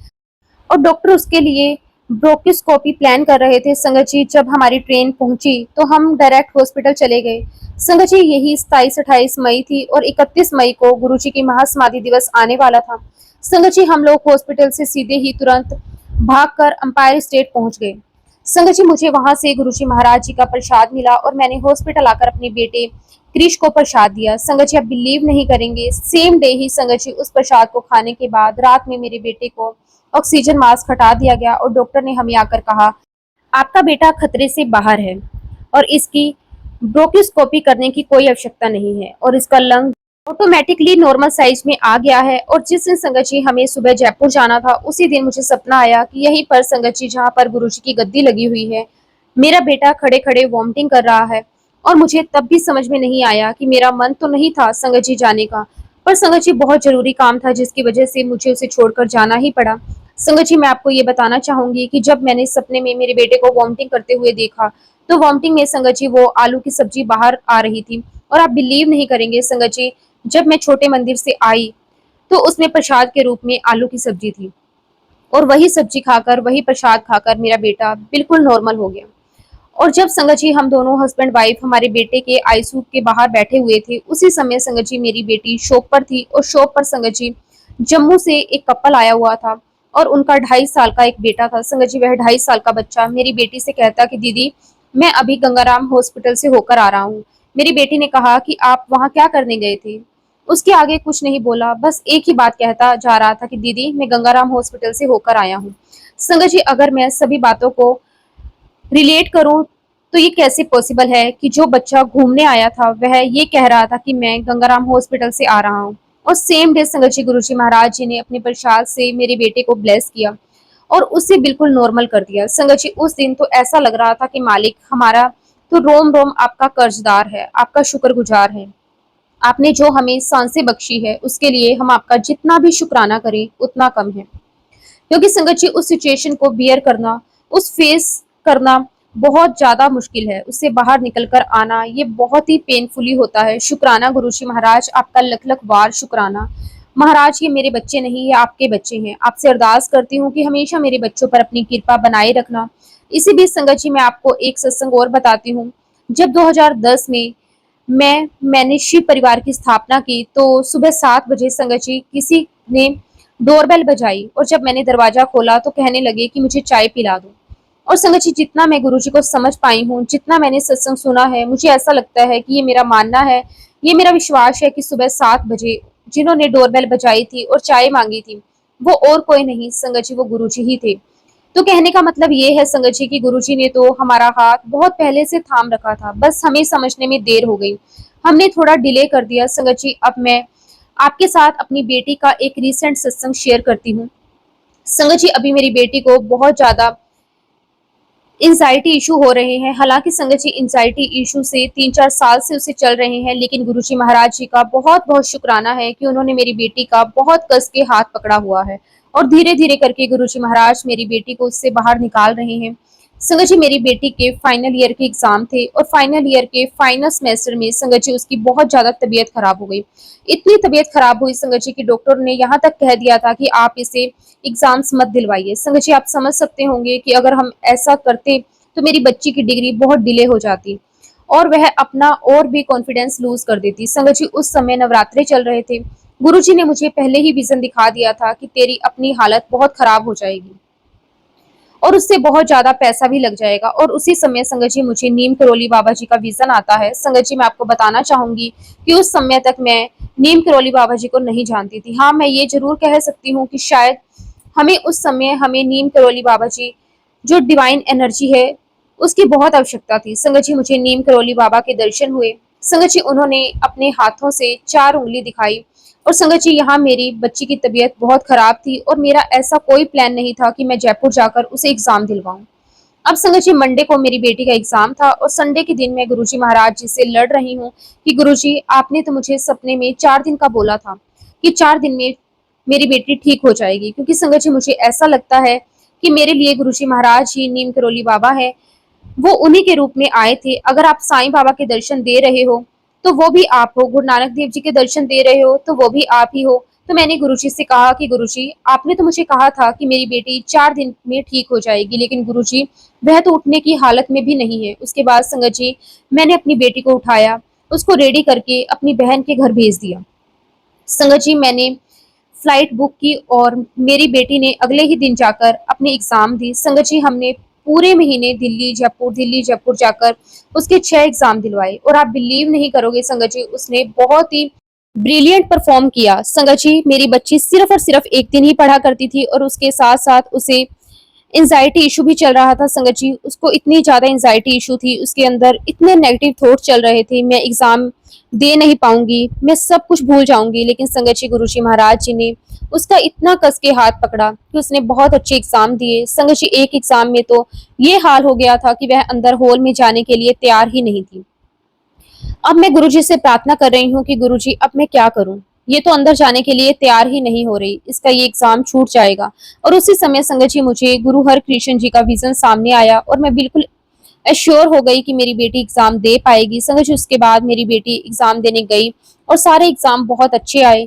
और डॉक्टर उसके लिए ब्रोंकोस्कोपी प्लान कर रहे थे। संगत जी जब हमारी ट्रेन पहुंची तो हम डायरेक्ट हॉस्पिटल चले गए। संगत जी यही 27-28 मई थी और 31 मई को गुरुजी की महासमाधि दिवस आने वाला था। संगत जी हम लोग हॉस्पिटल से सीधे ही तुरंत भागकर अंपायर स्टेट पहुंच गए। संगत जी मुझे वहां से गुरुजी महाराज जी का प्रसाद मिला और मैंने हॉस्पिटल आकर अपने बेटे क्रिश को प्रसाद दिया। संगत जी आप बिलीव नहीं करेंगे, सेम डे ही संगत जी उस प्रसाद को खाने के बाद रात में मेरे बेटे को ऑक्सीजन मास्क हटा दिया गया और डॉक्टर ने हमें आकर कहा आपका बेटा खतरे से बाहर है और इसकी ब्रोंकोस्कोपी करने की कोई आवश्यकता नहीं है और इसका लंग ऑटोमेटिकली नॉर्मल साइज में आ गया है। और जिस दिन संगत जी हमें सुबह जयपुर जाना था उसी दिन मुझे सपना आया कि यहीं पर संगत जी जहाँ पर गुरुजी की गद्दी लगी हुई है मेरा बेटा खड़े खड़े वॉमिटिंग कर रहा है और मुझे तब भी समझ में नहीं आया कि मेरा मन तो नहीं था संगत जी जाने का, पर संगत जी बहुत जरूरी काम था जिसकी वजह से मुझे उसे छोड़कर जाना ही पड़ा। संगत जी मैं आपको ये बताना चाहूंगी कि जब मैंने सपने में मेरे बेटे को वॉमिटिंग करते हुए देखा, तो वॉमिटिंग में संगत जी वो आलू की सब्जी बाहर आ रही थी। और आप बिलीव नहीं करेंगे संगत जी, जब मैं छोटे मंदिर से आई तो उसमें प्रसाद के रूप में आलू की सब्जी थी, और वही सब्जी खाकर वही प्रसाद खाकर मेरा बेटा बिल्कुल नॉर्मल हो गया। और जब संगत जी हम दोनों हस्बैंड वाइफ हमारे बेटे के आईसीयू के बाहर बैठे हुए थे, उसी समय संगत जी मेरी बेटी शॉप पर थी, और शॉप पर संगत जी जम्मू से एक कपल आया हुआ था और उनका 2.5 साल का एक बेटा था। संगत जी वह 2.5 साल का बच्चा मेरी बेटी से कहता कि दीदी मैं अभी गंगाराम हॉस्पिटल से होकर आ रहा हूँ। मेरी बेटी ने कहा कि आप वहाँ क्या करने गए थे। उसके आगे कुछ नहीं बोला, बस एक ही बात कहता जा रहा था कि दीदी मैं गंगाराम हॉस्पिटल से होकर आया हूँ। संगत जी अगर मैं सभी बातों को रिलेट करूं तो ये कैसे पॉसिबल है कि जो बच्चा घूमने आया था वह ये कह रहा था कि मैं गंगाराम हॉस्पिटल से आ रहा हूँ। और सेम डे संगत जी गुरु जी महाराज जी ने अपने प्रसाद से मेरे बेटे को ब्लेस किया और उसे बिल्कुल नॉर्मल कर दिया। संगत जी उस दिन तो ऐसा लग रहा था कि मालिक हमारा तो रोम रोम आपका कर्जदार है, आपका शुक्रगुजार है। आपने जो हमें सांसें बख्शी है उसके लिए हम आपका जितना भी शुक्राना करें उतना कम है। क्योंकि संगत जी उस सिचुएशन को बियर करना, उस फेस करना बहुत ज्यादा मुश्किल है, उससे बाहर निकल कर आना ये बहुत ही पेनफुली होता है। शुक्राना गुरुजी महाराज, आपका लख लख बार शुक्राना। महाराज ये मेरे बच्चे नहीं, ये आपके बच्चे हैं। आपसे अरदास करती हूँ कि हमेशा मेरे बच्चों पर अपनी कृपा बनाए रखना। इसी बीच संगत जी मैं आपको एक सत्संग और बताती हूँ। जब 2010 में मैंने शिव परिवार की स्थापना की तो सुबह 7 बजे संगत जी किसी ने डोरबेल बजाई, और जब मैंने दरवाजा खोला तो कहने लगे कि मुझे चाय पिला दो। और संगत जी जितना मैं गुरुजी को समझ पाई हूँ, जितना मैंने सत्संग सुना है, मुझे ऐसा लगता है कि ये मेरा मानना है, ये मेरा विश्वास है कि सुबह 7 बजे जिन्होंने डोरबेल बजाई थी और चाय मांगी थी वो और कोई नहीं संगत जी, वो गुरुजी ही थे। तो कहने का मतलब ये है संगत जी कि गुरुजी ने तो हमारा हाथ बहुत पहले से थाम रखा था, बस हमें समझने में देर हो गई, हमने थोड़ा डिले कर दिया। संगत जी अब मैं आपके साथ अपनी बेटी का एक रीसेंट सत्संग शेयर करती हूँ। संगत जी अभी मेरी बेटी को बहुत ज्यादा इंजाइटी इशू हो रहे हैं। हालांकि संगत जी इंजाइटी इशू से 3-4 साल से उसे चल रहे हैं, लेकिन गुरुजी महाराज जी का बहुत बहुत शुक्राना है कि उन्होंने मेरी बेटी का बहुत कस के हाथ पकड़ा हुआ है और धीरे धीरे करके गुरुजी महाराज मेरी बेटी को उससे बाहर निकाल रहे हैं। संगत जी मेरी बेटी के फाइनल ईयर के एग्जाम थे और फाइनल ईयर के फाइनल सेमेस्टर में संगत जी उसकी बहुत ज्यादा तबीयत खराब हो गई। इतनी तबीयत खराब हुई संगत जी की डॉक्टर ने यहाँ तक कह दिया था कि आप इसे एग्जाम्स मत दिलवाइए। संगत जी आप समझ सकते होंगे कि अगर हम ऐसा करते तो मेरी बच्ची की डिग्री बहुत डिले हो जाती और वह अपना और भी कॉन्फिडेंस लूज कर देती। संगत जी उस समय नवरात्रे चल रहे थे। गुरुजी ने मुझे पहले ही विजन दिखा दिया था कि तेरी अपनी हालत बहुत खराब हो जाएगी और उससे बहुत ज्यादा पैसा भी लग जाएगा। और उसी समय संगत जी मुझे नीम करोली बाबा जी का विजन आता है। संगत जी मैं आपको बताना चाहूंगी कि उस समय तक मैं नीम करोली बाबा जी को नहीं जानती थी। हाँ मैं ये जरूर कह सकती हूँ कि शायद हमें उस समय हमें नीम करोली बाबा जी जो डिवाइन एनर्जी है उसकी बहुत आवश्यकता थी। संगत जी मुझे नीम करोली बाबा के दर्शन हुए। संगत जी उन्होंने अपने हाथों से 4 उंगली दिखाई। और संगत जी यहाँ मेरी बच्ची की तबीयत बहुत खराब थी और मेरा ऐसा कोई प्लान नहीं था कि मैं जयपुर जाकर उसे एग्जाम दिलवाऊं। अब संगत जी मंडे को मेरी बेटी का एग्जाम था और संडे के दिन मैं गुरुजी महाराज जी से लड़ रही हूँ कि गुरुजी आपने तो मुझे सपने में 4 दिन का बोला था कि 4 दिन में मेरी बेटी ठीक हो जाएगी। क्योंकि संगत जी मुझे ऐसा लगता है कि मेरे लिए गुरुजी महाराज ही नीम करोली बाबा है, वो उन्हीं के रूप में आए थे। अगर आप साईं बाबा के दर्शन दे रहे हो तो वो भी आप हो, गुरु नानक देव जी के दर्शन दे रहे हो तो वो भी आप ही हो। तो मैंने गुरुजी से कहा कि गुरुजी आपने तो मुझे कहा था कि मेरी बेटी 4 दिन में ठीक हो जाएगी, लेकिन गुरुजी वह तो उठने की हालत में भी नहीं है। उसके बाद संगत जी मैंने अपनी बेटी को उठाया, उसको रेडी करके अपनी बहन के घर भेज दिया। संगत जी मैंने फ्लाइट बुक की और मेरी बेटी ने अगले ही दिन जाकर अपनी एग्जाम दी। संगत जी हमने पूरे महीने दिल्ली जयपुर जाकर उसके 6 एग्जाम दिलवाए और आप बिलीव नहीं करोगे संगत जी उसने बहुत ही ब्रिलियंट परफॉर्म किया। संगत जी मेरी बच्ची सिर्फ और सिर्फ एक दिन ही पढ़ा करती थी और उसके साथ साथ उसे एंजाइटी इशू भी चल रहा था संगत जी। उसको इतनी ज़्यादा एंजाइटी इशू थी, उसके अंदर इतने नेगेटिव थॉट चल रहे थे, मैं एग्ज़ाम दे नहीं पाऊँगी, मैं सब कुछ भूल जाऊँगी। लेकिन संगत जी गुरुजी महाराज जी ने उसका इतना कस के हाथ पकड़ा कि उसने बहुत अच्छे एग्ज़ाम दिए। संगत जी एक एग्ज़ाम में तो ये हाल हो गया था कि वह अंदर हॉल में जाने के लिए तैयार ही नहीं थी। अब मैं गुरुजी से प्रार्थना कर रही हूँ कि गुरुजी अब मैं क्या करूँ? ये तो अंदर जाने के लिए तैयार ही नहीं हो रही, इसका ये एग्ज़ाम छूट जाएगा। और उसी समय संगत जी मुझे गुरु हरकृष्ण जी का विज़न सामने आया और मैं बिल्कुल एश्योर हो गई कि मेरी बेटी एग्ज़ाम दे पाएगी। संगत जी उसके बाद मेरी बेटी एग्ज़ाम देने गई और सारे एग्ज़ाम बहुत अच्छे आए।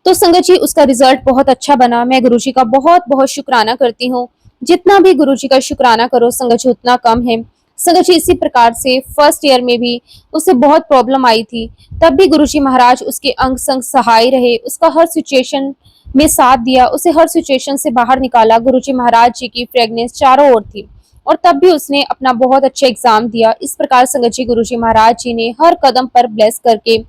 तो संगत जी उसका रिजल्ट बहुत अच्छा बना। मैं गुरुजी का बहुत-बहुत शुक्राना करती हूँ। जितना भी गुरुजी का शुक्राना करो संगत जी उतना कम है। संगत जी इसी प्रकार से फर्स्ट ईयर में भी उसे बहुत प्रॉब्लम आई थी। तब भी गुरुजी महाराज उसके अंग संग सहाय रहे। उसका हर सिचुएशन में साथ दिया, उसे हर सिचुएशन से बाहर निकाला। गुरुजी महाराज जी की फ्रेगनेंस चारों ओर थी और तब भी उसने अपना बहुत अच्छा एग्जाम दिया। इस प्रकार संगत जी गुरुजी महाराज जी ने हर कदम पर ब्लेस करके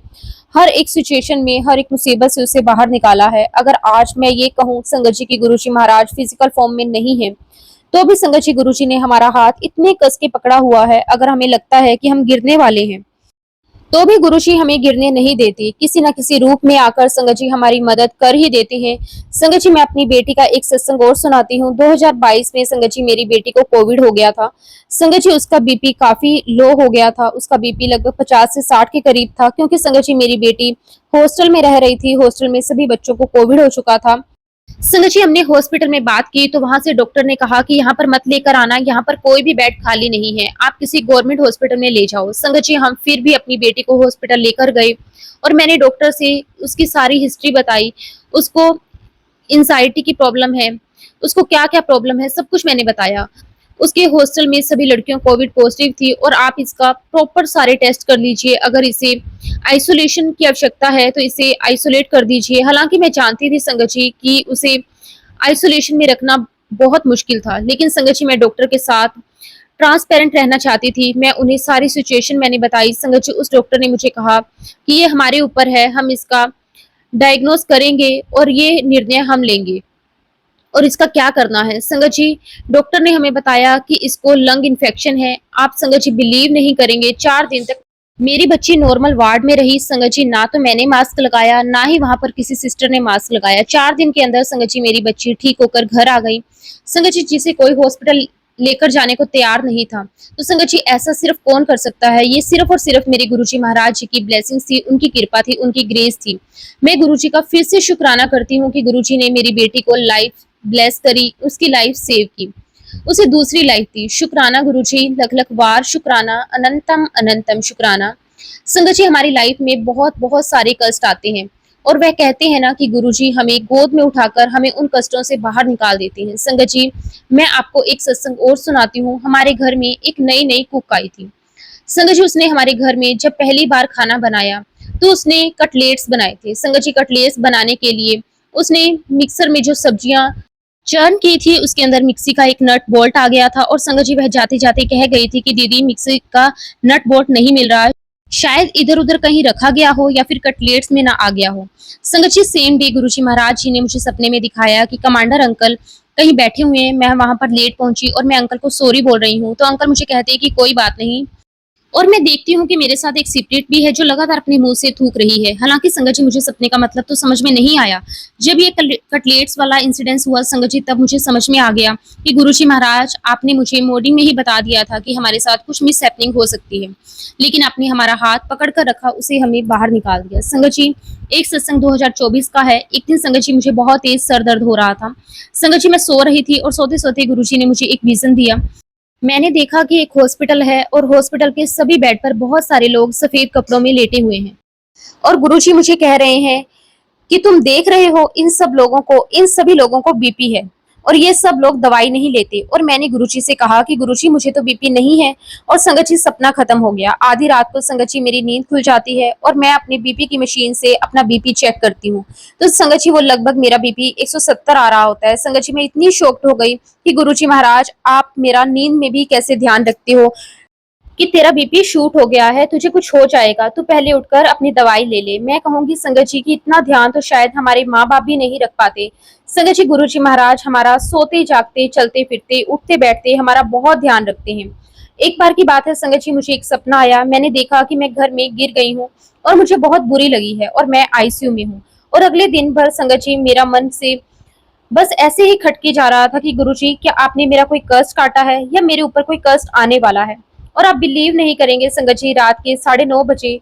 हर एक सिचुएशन में हर एक मुसीबत से उसे बाहर निकाला है। अगर आज मैं ये कहूँ संगत जी की गुरुजी महाराज फिजिकल फॉर्म में नहीं है, तो भी संगत जी गुरुजी ने हमारा हाथ इतने कस के पकड़ा हुआ है। अगर हमें लगता है कि हम गिरने वाले हैं, तो भी गुरुजी हमें गिरने नहीं देते। किसी न किसी रूप में आकर संगत जी हमारी मदद कर ही देते हैं। संगत जी मैं अपनी बेटी का एक सत्संग और सुनाती हूँ। 2022 में संगत जी मेरी बेटी को कोविड हो गया था। संगत जी उसका बीपी काफी लो हो गया था। उसका बीपी लगभग 50 से 60 के करीब था, क्योंकि संगत जी मेरी बेटी हॉस्टल में रह रही थी। हॉस्टल में सभी बच्चों को कोविड हो चुका था। संगत जी हमने हॉस्पिटल में बात की तो वहां से डॉक्टर ने कहा कि यहाँ पर मत लेकर आना, यहाँ पर कोई भी बेड खाली नहीं है, आप किसी गवर्नमेंट हॉस्पिटल में ले जाओ। संगत जी हम फिर भी अपनी बेटी को हॉस्पिटल लेकर गए और मैंने डॉक्टर से उसकी सारी हिस्ट्री बताई। उसको एंजाइटी की प्रॉब्लम है, उसको क्या क्या प्रॉब्लम है, सब कुछ मैंने बताया। उसके हॉस्टल में सभी लड़कियों कोविड पॉजिटिव थी और आप इसका प्रॉपर सारे टेस्ट कर लीजिए। अगर इसे आइसोलेशन की आवश्यकता है तो इसे आइसोलेट कर दीजिए। हालांकि मैं जानती थी संगत जी कि उसे आइसोलेशन में रखना बहुत मुश्किल था, लेकिन संगत जी मैं डॉक्टर के साथ ट्रांसपेरेंट रहना चाहती थी। मैं उन्हें सारी सिचुएशन मैंने बताई। संगत जी उस डॉक्टर ने मुझे कहा कि ये हमारे ऊपर है, हम इसका डायग्नोस करेंगे और ये निर्णय हम लेंगे और इसका क्या करना है। संगत जी डॉक्टर ने हमें बताया कि इसको लंग इन्फेक्शन है। आप संगत जी बिलीव नहीं करेंगे, 4 दिन तक मेरी बच्ची नॉर्मल वार्ड में रही। संगत जी ना तो मैंने मास्क लगाया, ना ही वहां पर किसी सिस्टर ने मास्क लगाया। 4 दिन के अंदर संगत जी मेरी बच्ची ठीक होकर घर आ गई। संगत जी जिसे कोई हॉस्पिटल लेकर जाने को तैयार नहीं था। तो संगत जी ऐसा सिर्फ कौन कर सकता है? ये सिर्फ और सिर्फ मेरे गुरुजी महाराज जी की ब्लेसिंग थी, उनकी कृपा थी, उनकी ग्रेस थी। मैं गुरुजी का फिर से शुक्राना करती हूँ कि गुरुजी ने मेरी बेटी को लाइफ ब्लेस करी, उसकी लाइफ सेव की, उसे दूसरी लाइफ दी। शुक्राना गुरुजी, लख लख बार शुक्राना, अनंतम अनंतम शुक्राना। संगत जी हमारी लाइफ में बहुत बहुत सारे कष्ट आते हैं और वह कहते हैं ना कि गुरुजी हमें गोद में उठाकर हमें उन कष्टों से बाहर निकाल देते हैं। संगत जी मैं आपको एक सत्संग और सुनाती हूँ। हमारे घर में एक नई नई कुक आई थी। संगत जी उसने हमारे घर में जब पहली बार खाना बनाया तो उसने कटलेट्स बनाए थे। संगत जी कटलेट्स बनाने के लिए उसने मिक्सर में जो सब्जियां चर्न की थी उसके अंदर मिक्सी का एक नट बोल्ट आ गया था और संगत जी वह जाते जाते कह गई थी कि दीदी मिक्सी का नट बोल्ट नहीं मिल रहा है, शायद इधर उधर कहीं रखा गया हो या फिर कटलेट्स में ना आ गया हो। संगत जी सेम डे गुरुजी महाराज जी ने मुझे सपने में दिखाया कि कमांडर अंकल कहीं बैठे हुए हैं। मैं वहां पर लेट पहुंची और मैं अंकल को सॉरी बोल रही हूँ, तो अंकल मुझे कहते हैं कि कोई बात नहीं। और मैं देखती हूँ कि मेरे साथ एक सिपरेट भी है जो लगातार अपने मुंह से थूक रही है। हालांकि संगत जी मुझे सपने का मतलब तो समझ में नहीं आया। जब ये कटलेट्स वाला इंसिडेंस हुआ संगत जी तब मुझे समझ में आ गया कि गुरुजी महाराज आपने मुझे मॉर्निंग में ही बता दिया था कि हमारे साथ कुछ मिस हैपनिंग हो सकती है, लेकिन आपने हमारा हाथ पकड़ कर रखा, उसे हमें बाहर निकाल दिया। संगत जी एक सत्संग 2024 का है। एक दिन संगत जी मुझे बहुत तेज सर दर्द हो रहा था। संगत जी मैं सो रही थी और सोते सोते गुरुजी ने मुझे एक विजन दिया। मैंने देखा कि एक हॉस्पिटल है और हॉस्पिटल के सभी बेड पर बहुत सारे लोग सफेद कपड़ों में लेटे हुए हैं और गुरुजी मुझे कह रहे हैं कि तुम देख रहे हो इन सब लोगों को, इन सभी लोगों को बीपी है और ये सब लोग दवाई नहीं लेते। और मैंने गुरुजी से कहा कि गुरुजी मुझे तो बीपी नहीं है। और संगत जी सपना खत्म हो गया। आधी रात को संगत जी मेरी नींद खुल जाती है और मैं अपनी बीपी की मशीन से अपना बीपी चेक करती हूँ, तो संगत जी वो लगभग मेरा बीपी 170 आ रहा होता है। संगत जी मैं इतनी शॉक्ड हो गई कि गुरुजी महाराज आप मेरा नींद में भी कैसे ध्यान रखते हो। कि तेरा बीपी शूट हो गया है, तुझे कुछ हो जाएगा, तू पहले उठकर अपनी दवाई ले ले। मैं कहूंगी संगत जी की इतना ध्यान तो शायद हमारे माँ बाप भी नहीं रख पाते। संगत जी, गुरु जी महाराज हमारा सोते जागते चलते फिरते उठते बैठते हमारा बहुत ध्यान रखते हैं। एक बार की बात है संगत जी, मुझे एक सपना आया। मैंने देखा कि मैं घर में गिर गई हूँ और मुझे बहुत बुरी लगी है और मैं आईसीयू में हूँ। और अगले दिन भर संगत जी मेरा मन से बस ऐसे ही खटके जा रहा था कि गुरुजी, क्या आपने मेरा कोई कष्ट काटा है या मेरे ऊपर कोई कष्ट आने वाला है। और आप बिलीव नहीं करेंगे संगत जी, रात के 9:30 बजे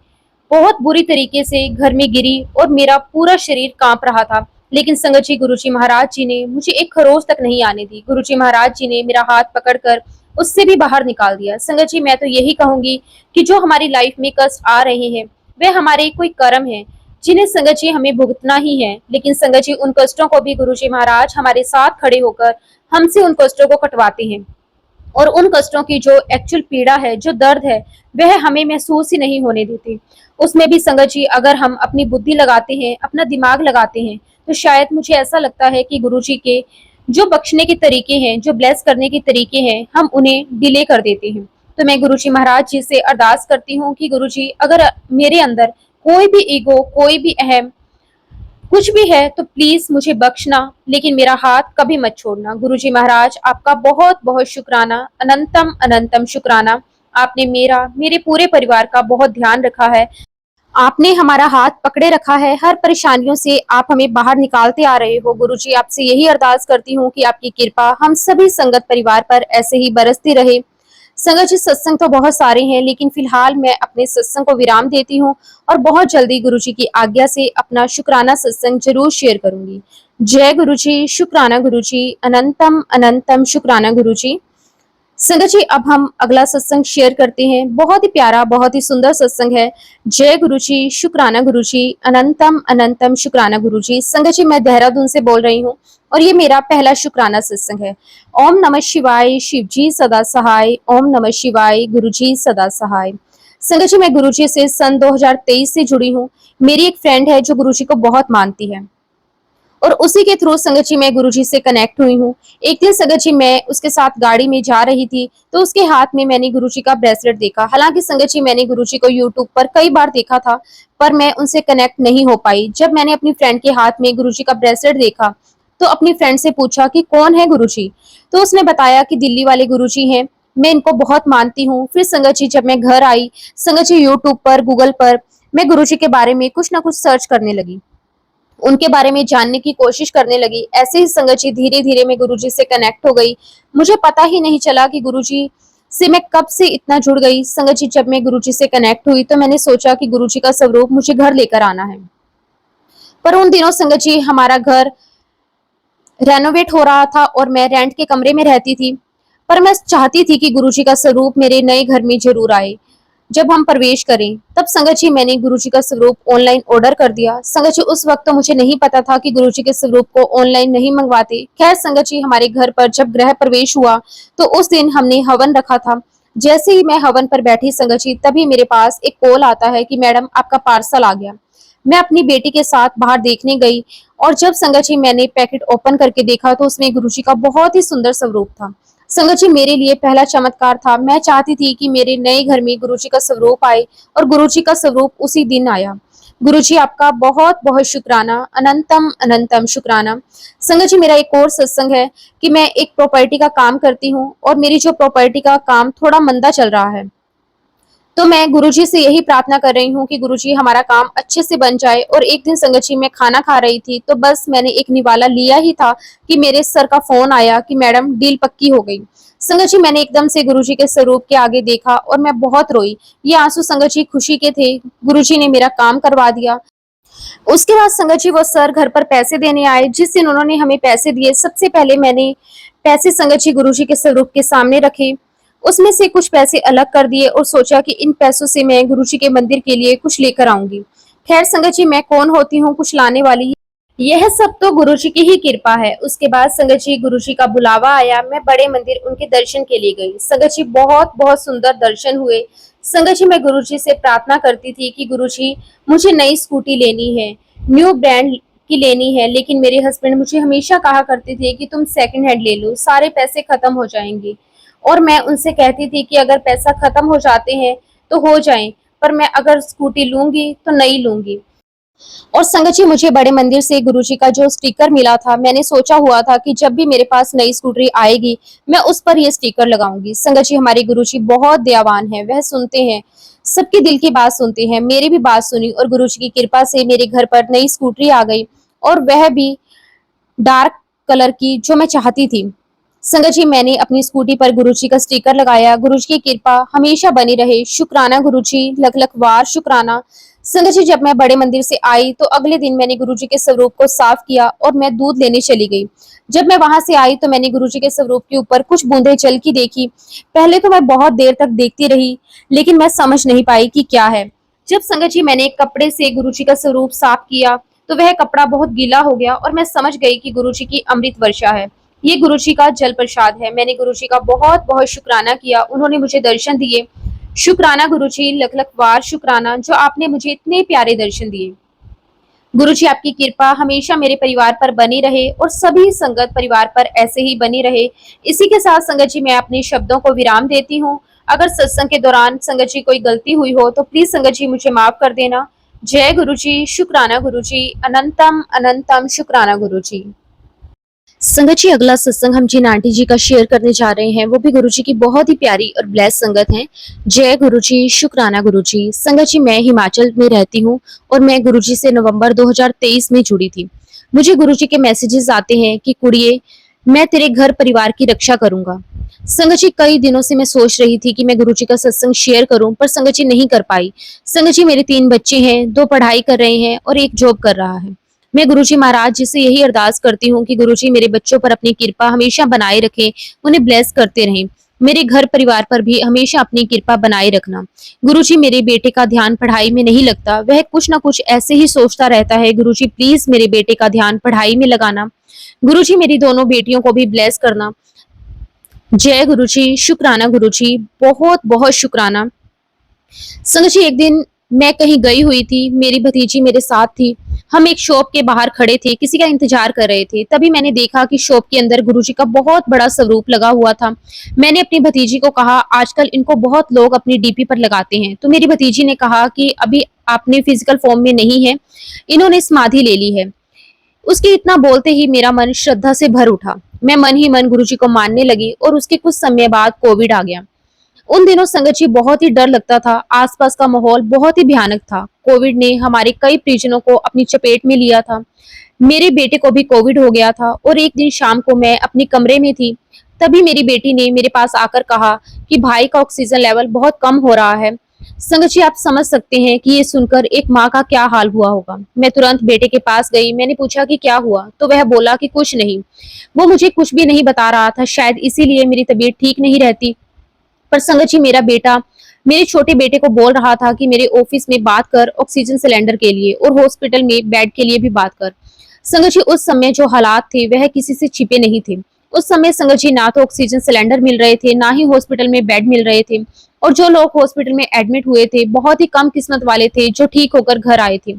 बहुत बुरी तरीके से घर में गिरी और मेरा पूरा शरीर कांप रहा था। लेकिन संगत जी, गुरुजी महाराज जी ने मुझे एक खरोच तक नहीं आने दी। गुरुजी महाराज जी ने मेरा हाथ पकड़कर उससे भी बाहर निकाल दिया। संगत जी, मैं तो यही कहूंगी कि जो हमारी लाइफ में कष्ट आ रहे हैं वह हमारे कोई कर्म है जिन्हें संगत जी हमें भुगतना ही है। लेकिन संगत जी, उन कष्टों को भी गुरु जी महाराज हमारे साथ खड़े होकर हमसे उन कष्टों को कटवाते हैं। और उन कष्टों की जो एक्चुअल पीड़ा है, जो दर्द है, वह हमें महसूस ही नहीं होने देते। उसमें भी संगत जी अगर हम अपनी बुद्धि लगाते हैं, अपना दिमाग लगाते हैं, तो शायद मुझे ऐसा लगता है कि गुरु जी के जो बख्शने के तरीके हैं, जो ब्लेस करने के तरीके हैं, हम उन्हें डिले कर देते हैं। तो मैं गुरु जी महाराज जी से अरदास करती हूँ कि गुरु जी, अगर मेरे अंदर कोई भी ईगो, कोई भी अहम कुछ भी है तो प्लीज मुझे बख्शना, लेकिन मेरा हाथ कभी मत छोड़ना। गुरुजी महाराज, आपका बहुत बहुत शुक्राना, अनंतम अनंतम शुक्राना। आपने मेरा, मेरे पूरे परिवार का बहुत ध्यान रखा है। आपने हमारा हाथ पकड़े रखा है, हर परेशानियों से आप हमें बाहर निकालते आ रहे हो। गुरुजी, आपसे यही अरदास करती हूँ कि आपकी कृपा हम सभी संगत परिवार पर ऐसे ही बरसती रहे। संगत जी, सत्संग तो बहुत सारे हैं, लेकिन फिलहाल मैं अपने सत्संग को विराम देती हूँ और बहुत जल्दी गुरु जी की आज्ञा से अपना शुक्राना सत्संग जरूर शेयर करूंगी। जय गुरु जी, शुक्राना गुरु जी, अनंतम अनंतम शुक्राना गुरु जी। संगत जी, अब हम अगला सत्संग शेयर करते हैं। बहुत ही प्यारा, बहुत ही सुंदर सत्संग है। जय गुरु जी, शुक्राना गुरु जी, अनंतम अनंतम शुक्राना गुरु जी। संगत जी, मैं देहरादून से बोल रही हूँ और ये मेरा पहला शुक्राना सत्संग है। ओम नमः शिवाय, शिव जी सदा सहाय। ओम नमः शिवाय, गुरु जी सदा सहाय। संगत जी, मैं गुरु जी से सन 2023 से जुड़ी हूँ। मेरी एक फ्रेंड है जो गुरु जी को बहुत मानती है और उसी के थ्रू संगत जी मैं गुरुजी से कनेक्ट हुई हूँ। एक दिन संगत जी मैं उसके साथ गाड़ी में जा रही थी तो उसके हाथ में मैंने गुरुजी का ब्रेसलेट देखा। हालांकि संगत जी मैंने गुरुजी को यूट्यूब पर कई बार देखा था, पर मैं उनसे कनेक्ट नहीं हो पाई। जब मैंने अपनी फ्रेंड के हाथ में गुरुजी का ब्रेसलेट देखा तो अपनी फ्रेंड से पूछा कि कौन है गुरुजी, तो उसने बताया कि दिल्ली वाले गुरुजी हैं, मैं इनको बहुत मानती हूँ। फिर संगत जी जब मैं घर आई, संगत जी यूट्यूब पर, गूगल पर मैं गुरुजी के बारे में कुछ ना कुछ सर्च करने लगी, उनके बारे में जानने की कोशिश करने लगी। ऐसे ही संगत जी धीरे धीरे मैं गुरुजी से कनेक्ट हो गई। मुझे पता ही नहीं चला कि गुरुजी से मैं कब से इतना जुड़ गई। संगत जी, जब मैं गुरुजी से कनेक्ट हुई तो मैंने सोचा कि गुरुजी का स्वरूप मुझे घर लेकर आना है। पर उन दिनों संगत जी हमारा घर रेनोवेट हो रहा था और मैं रेंट के कमरे में रहती थी। पर मैं चाहती थी कि गुरुजी का स्वरूप मेरे नए घर में जरूर आए। जब हम प्रवेश करें तब संगत जी मैंने गुरुजी का स्वरूप ऑनलाइन ऑर्डर कर दिया। संगत जी, उस वक्त तो मुझे नहीं पता था कि गुरुजी के स्वरूप को ऑनलाइन नहीं मंगवाते। खैर संगत जी, हमारे घर पर जब गृह प्रवेश हुआ तो उस दिन हमने हवन रखा था। जैसे ही मैं हवन पर बैठी संगत जी, तभी मेरे पास एक कॉल आता है कि मैडम, आपका पार्सल आ गया। मैं अपनी बेटी के साथ बाहर देखने गई और जब संगत जी मैंने पैकेट ओपन करके देखा तो उसमें गुरुजी का बहुत ही सुंदर स्वरूप था। संगत जी, मेरे लिए पहला चमत्कार था। मैं चाहती थी कि मेरे नए घर में गुरुजी का स्वरूप आए और गुरुजी का स्वरूप उसी दिन आया। गुरुजी, आपका बहुत बहुत शुक्राना, अनंतम अनंतम शुक्राना। संगत जी, मेरा एक और सत्संग है कि मैं एक प्रॉपर्टी का काम करती हूँ और मेरी जो प्रॉपर्टी का काम थोड़ा मंदा चल रहा है, तो मैं गुरुजी से यही प्रार्थना कर रही हूँ कि गुरुजी हमारा काम अच्छे से बन जाए। और एक दिन संगत जी मैं खाना खा रही थी तो बस मैंने एक निवाला लिया ही था कि मेरे सर का फोन आया कि मैडम, डील पक्की हो गई। संगत जी, मैंने एकदम से गुरुजी के स्वरूप के आगे देखा और मैं बहुत रोई। ये आंसू संगत जी खुशी के थे, गुरुजी ने मेरा काम करवा दिया। उसके बाद संगत जी वो सर घर पर पैसे देने आए। जिस दिन उन्होंने हमें पैसे दिए, सबसे पहले मैंने पैसे संगत जी गुरुजी के स्वरूप के सामने रखे। उसमें से कुछ पैसे अलग कर दिए और सोचा कि इन पैसों से मैं गुरुजी के मंदिर के लिए कुछ लेकर आऊंगी। खैर संगत जी, मैं कौन होती हूँ कुछ लाने वाली, यह सब तो गुरुजी की ही कृपा है। उसके बाद संगत जी गुरुजी का बुलावा आया, मैं बड़े मंदिर उनके दर्शन के लिए गई। संगत जी, बहुत बहुत सुंदर दर्शन हुए। संगत जी, मैं गुरुजी से प्रार्थना करती थी कि गुरुजी, मुझे नई स्कूटी लेनी है, न्यू ब्रांड की लेनी है, लेकिन मेरे हस्बैंड मुझे हमेशा कहा करते थे कि तुम सेकंड हैंड ले लो, सारे पैसे खत्म हो जाएंगे। और मैं उनसे कहती थी कि अगर पैसा खत्म हो जाते हैं तो हो जाएं, पर मैं अगर स्कूटी लूंगी तो नहीं लूंगी। और संगत जी, मुझे बड़े मंदिर से गुरुजी का जो स्टिकर मिला था, मैंने सोचा हुआ था कि जब भी मेरे पास नई स्कूटरी आएगी मैं उस पर ये स्टिकर लगाऊंगी। संगत जी, हमारे गुरुजी बहुत दयावान है, वह सुनते हैं, सबके दिल की बात सुनते हैं। मेरी भी बात सुनी और गुरुजी की कृपा से मेरे घर पर नई स्कूटरी आ गई, और वह भी डार्क कलर की, जो मैं चाहती थी। संगत जी, मैंने अपनी स्कूटी पर गुरुजी का स्टिकर लगाया। गुरुजी की कृपा हमेशा बनी रहे। शुक्राना गुरुजी, लख लख वार शुक्राना। संगत जी, जब मैं बड़े मंदिर से आई तो अगले दिन मैंने गुरुजी के स्वरूप को साफ किया और मैं दूध लेने चली गई। जब मैं वहां से आई तो मैंने गुरुजी के स्वरूप के ऊपर कुछ बूंदें जल की देखी। पहले तो मैं बहुत देर तक देखती रही, लेकिन मैं समझ नहीं पाई कि क्या है। जब संगत जी मैंने एक कपड़े से गुरुजी का स्वरूप साफ किया तो वह कपड़ा बहुत गीला हो गया और मैं समझ गई कि गुरुजी की अमृत वर्षा है। ये गुरुजी का जल प्रसाद है। मैंने गुरुजी का बहुत बहुत शुक्राना किया, उन्होंने मुझे दर्शन दिए। शुक्राना गुरुजी, लख लख वार शुक्राना, जो आपने मुझे इतने प्यारे दर्शन दिए। गुरुजी, आपकी कृपा हमेशा मेरे परिवार पर बनी रहे और सभी संगत परिवार पर ऐसे ही बनी रहे। इसी के साथ संगत जी मैं अपने शब्दों को विराम देती हूँ। अगर सत्संग के दौरान संगत जी कोई गलती हुई हो तो प्लीज संगत जी मुझे माफ कर देना। जय गुरुजी, शुक्राना गुरुजी, अनंतम अनंतम शुक्राना गुरुजी। संगत जी, अगला सत्संग हम जिन आंटी जी का शेयर करने जा रहे हैं वो भी गुरुजी की बहुत ही प्यारी और ब्लेस संगत है। जय गुरुजी, शुक्राना गुरुजी। संगत जी, मैं हिमाचल में रहती हूँ और मैं गुरुजी से नवंबर 2023 में जुड़ी थी। मुझे गुरुजी के मैसेजेस आते हैं कि कुड़िए, मैं तेरे घर परिवार की रक्षा करूंगा। संगत जी, कई दिनों से मैं सोच रही थी कि मैं गुरुजी का सत्संग शेयर करूं, पर संगत जी नहीं कर पाई। संगत जी, मेरे 3 बच्चे हैं, 2 पढ़ाई कर रहे हैं और 1 जॉब कर रहा है। मैं गुरुजी महाराज जी से यही अरदास करती हूँ कि गुरुजी मेरे बच्चों पर अपनी कृपा हमेशा बनाए रखें, उन्हें ब्लेस करते रहें। मेरे घर परिवार पर भी हमेशा अपनी कृपा बनाए रखना। गुरुजी, मेरे बेटे का ध्यान पढ़ाई में नहीं लगता, वह कुछ ना कुछ ऐसे ही सोचता रहता है। गुरुजी, प्लीज मेरे बेटे का ध्यान पढ़ाई में लगाना। गुरुजी, मेरी दोनों बेटियों को भी ब्लेस करना। जय गुरुजी, शुक्राना गुरुजी, बहुत बहुत शुक्राना। संगत जी, एक दिन मैं कहीं गई हुई थी, मेरी भतीजी मेरे साथ थी। हम एक शॉप के बाहर खड़े थे, किसी का इंतजार कर रहे थे। तभी मैंने देखा कि शॉप के अंदर गुरुजी का बहुत बड़ा स्वरूप लगा हुआ था। मैंने अपनी भतीजी को कहा, आजकल इनको बहुत लोग अपनी डीपी पर लगाते हैं। तो मेरी भतीजी ने कहा कि अभी आपने फिजिकल फॉर्म में नहीं है, इन्होंने समाधि ले ली है। उसके इतना बोलते ही मेरा मन श्रद्धा से भर उठा। मैं मन ही मन गुरुजी को मानने लगी और उसके कुछ समय बाद कोविड आ गया। उन दिनों संगत जी बहुत ही डर लगता था, आसपास का माहौल बहुत ही भयानक था। कोविड ने हमारे कई परिजनों को अपनी चपेट में लिया था। मेरे बेटे को भी कोविड हो गया था और एक दिन शाम को मैं अपने कमरे में थी, तभी मेरी बेटी ने मेरे पास आकर कहा कि भाई का ऑक्सीजन लेवल बहुत कम हो रहा है। संगत जी, आप समझ सकते हैं कि ये सुनकर एक माँ का क्या हाल हुआ होगा। मैं तुरंत बेटे के पास गई, मैंने पूछा कि क्या हुआ, तो वह बोला कि कुछ नहीं। वो मुझे कुछ भी नहीं बता रहा था, शायद इसीलिए मेरी तबीयत ठीक नहीं रहती। पर संगत जी, मेरा बेटा मेरे छोटे बेटे को बोल रहा था कि मेरे ऑफिस में बात कर ऑक्सीजन सिलेंडर के लिए और हॉस्पिटल में बेड के लिए भी बात कर। संगत जी, उस समय जो हालात थे वह किसी से छिपे नहीं थे। उस समय संगत जी ना तो ऑक्सीजन सिलेंडर मिल रहे थे, ना ही हॉस्पिटल में बेड मिल रहे थे, और जो लोग हॉस्पिटल में एडमिट हुए थे बहुत ही कम किस्मत वाले थे जो ठीक होकर घर आए थे।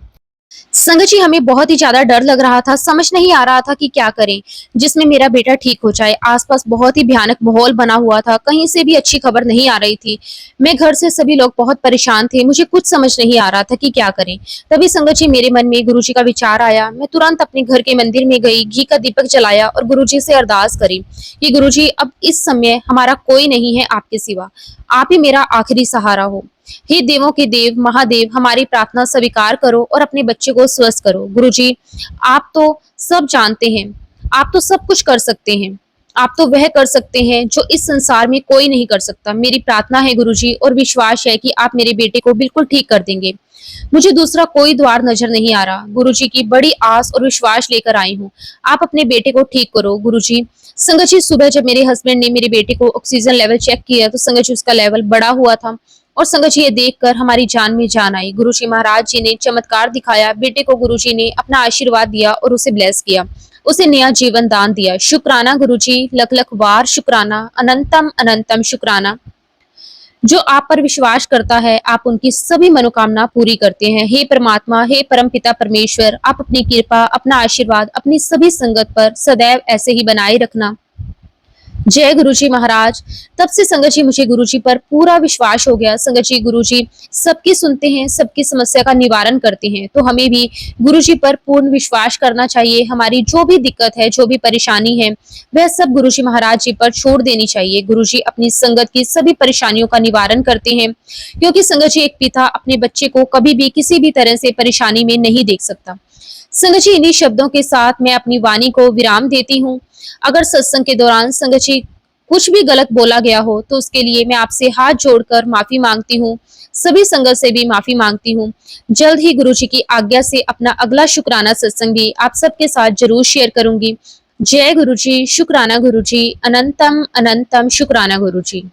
संगत जी, हमें बहुत ही ज्यादा डर लग रहा था, समझ नहीं आ रहा था कि क्या करें जिसमें मेरा बेटा ठीक हो जाए। आसपास बहुत ही भयानक माहौल बना हुआ था, कहीं से भी अच्छी खबर नहीं आ रही थी। मैं घर से सभी लोग बहुत परेशान थे, मुझे कुछ समझ नहीं आ रहा था कि क्या करें। तभी संगत जी मेरे मन में गुरुजी का विचार आया। मैं तुरंत अपने घर के मंदिर में गई, घी का दीपक जलाया और गुरुजी से अरदास करी कि गुरुजी, अब इस समय हमारा कोई नहीं है आपके सिवा, आप ही मेरा आखिरी सहारा हो। हे देवों के देव महादेव, हमारी प्रार्थना स्वीकार करो और अपने बच्चे को स्वस्थ करो। गुरुजी, आप तो सब जानते हैं, आप तो सब कुछ कर सकते हैं, आप तो वह कर सकते हैं जो इस संसार में कोई नहीं कर सकता। मेरी प्रार्थना है गुरुजी और विश्वास है कि आप मेरे बेटे को बिल्कुल ठीक कर देंगे। मुझे दूसरा कोई द्वार नजर नहीं आ रहा। गुरुजी की बड़ी आस और विश्वास लेकर आई हूँ, आप अपने बेटे को ठीक करो गुरुजी। संगत जी, सुबह जब मेरे हस्बैंड ने मेरे बेटे को ऑक्सीजन लेवल चेक किया तो संगत जी उसका लेवल बढ़ा हुआ था, और संगत जी ये देखकर हमारी जान में जान आई। गुरुजी महाराज जी ने चमत्कार दिखाया। बेटे को गुरुजी ने अपना आशीर्वाद दिया और उसे ब्लेस किया, उसे नया जीवन दान दिया। शुक्राना गुरुजी, लख लख वार शुक्राना, अनंतम अनंतम शुक्राना। जो आप पर विश्वास करता है आप उनकी सभी मनोकामना पूरी करते हैं। हे परमात्मा, हे परम पिता परमेश्वर, आप अपनी कृपा, अपना आशीर्वाद अपनी सभी संगत पर सदैव ऐसे ही बनाए रखना। जय गुरुजी महाराज। तब से संगत जी मुझे गुरुजी पर पूरा विश्वास हो गया। संगत जी गुरुजी सबकी सुनते हैं, सबकी समस्या का निवारण करते हैं, तो हमें भी गुरुजी पर पूर्ण विश्वास करना चाहिए। हमारी जो भी दिक्कत है, जो भी परेशानी है, वह सब गुरुजी महाराज जी पर छोड़ देनी चाहिए। गुरुजी अपनी संगत की सभी परेशानियों का निवारण करते हैं, क्योंकि संगत जी एक पिता अपने बच्चे को कभी भी किसी भी तरह से परेशानी में नहीं देख सकता। संगत जी इन्हीं शब्दों के साथ मैं अपनी वाणी को विराम देती हूँ। अगर सत्संग के दौरान संगत जी कुछ भी गलत बोला गया हो तो उसके लिए मैं आपसे हाथ जोड़कर माफी मांगती हूँ। सभी संगत से भी माफी मांगती हूँ। जल्द ही गुरु जी की आज्ञा से अपना अगला शुक्राना सत्संग भी आप सबके साथ जरूर शेयर करूंगी। जय गुरु जी, शुक्राना गुरु जी, अनंतम अनंतम शुक्राना गुरु जी।